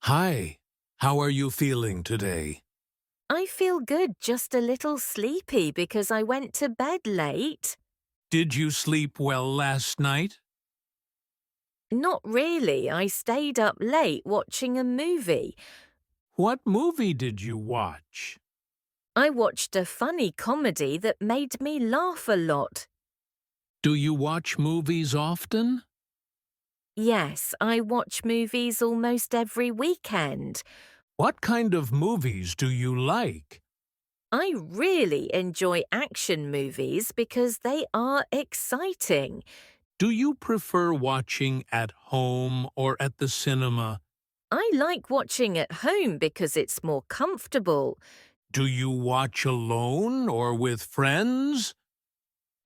Hi, how are you feeling today? I feel good, just a little sleepy because I went to bed late. Did you sleep well last night? Not really, I stayed up late watching a movie. What movie did you watch? I watched a funny comedy that made me laugh a lot. Do you watch movies often? Yes, I watch movies almost every weekend. What kind of movies do you like? I really enjoy action movies because they are exciting. Do you prefer watching at home or at the cinema? I like watching at home because it's more comfortable. Do you watch alone or with friends?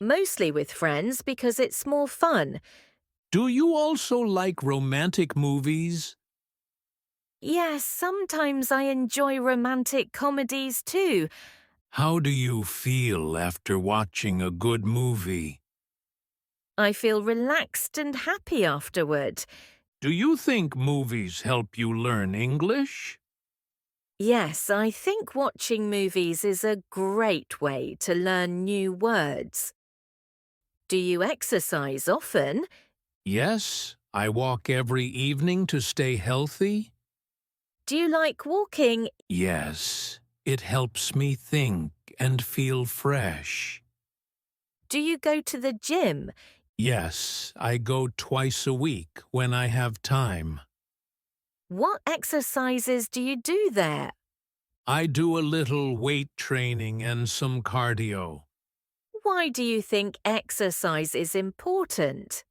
Mostly with friends because it's more fun. Do you also like romantic movies? Yes, sometimes I enjoy romantic comedies too. How do you feel after watching a good movie? I feel relaxed and happy afterward. Do you think movies help you learn English? Yes, I think watching movies is a great way to learn new words. Do you exercise often? Yes, I walk every evening to stay healthy. Do you like walking? Yes, it helps me think and feel fresh. Do you go to the gym? Yes, I go twice a week when I have time. What exercises do you do there? I do a little weight training and some cardio. Why do you think exercise is important?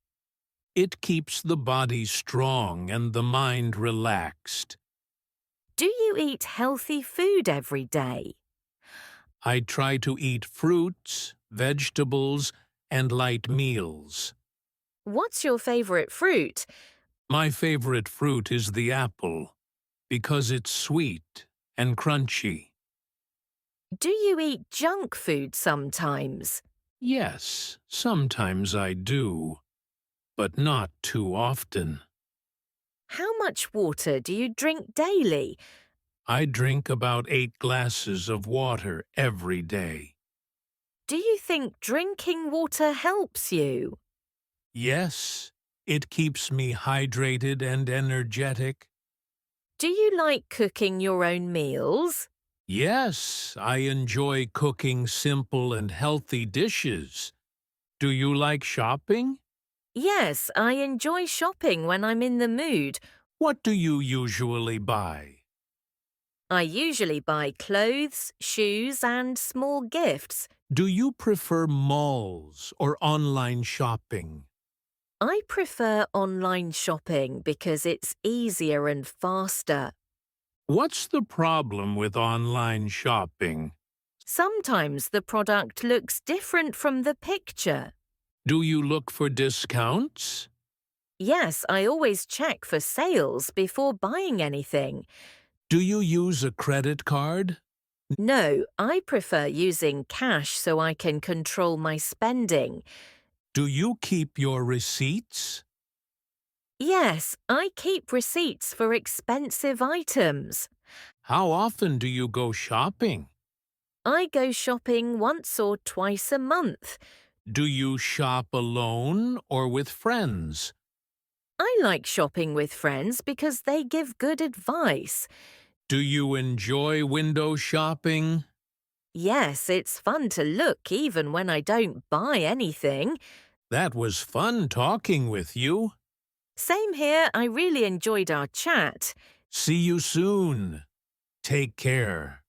It keeps the body strong and the mind relaxed. Do you eat healthy food every day? I try to eat fruits, vegetables, and light meals. What's your favorite fruit? My favorite fruit is the apple because it's sweet and crunchy. Do you eat junk food sometimes? Yes, sometimes I do, but not too often. How much water do you drink daily? I drink about 8 glasses of water every day. Do you think drinking water helps you? Yes, it keeps me hydrated and energetic. Do you like cooking your own meals? Yes, I enjoy cooking simple and healthy dishes. Do you like shopping? Yes, I enjoy shopping when I'm in the mood. What do you usually buy? I usually buy clothes, shoes, and small gifts. Do you prefer malls or online shopping? I prefer online shopping because it's easier and faster. What's the problem with online shopping? Sometimes the product looks different from the picture. Do you look for discounts? Yes, I always check for sales before buying anything. Do you use a credit card? No, I prefer using cash so I can control my spending. Do you keep your receipts? Yes, I keep receipts for expensive items. How often do you go shopping? I go shopping once or twice a month. Do you shop alone or with friends? I like shopping with friends because they give good advice. Do you enjoy window shopping? Yes, it's fun to look even when I don't buy anything. That was fun talking with you. Same here, I really enjoyed our chat. See you soon. Take care.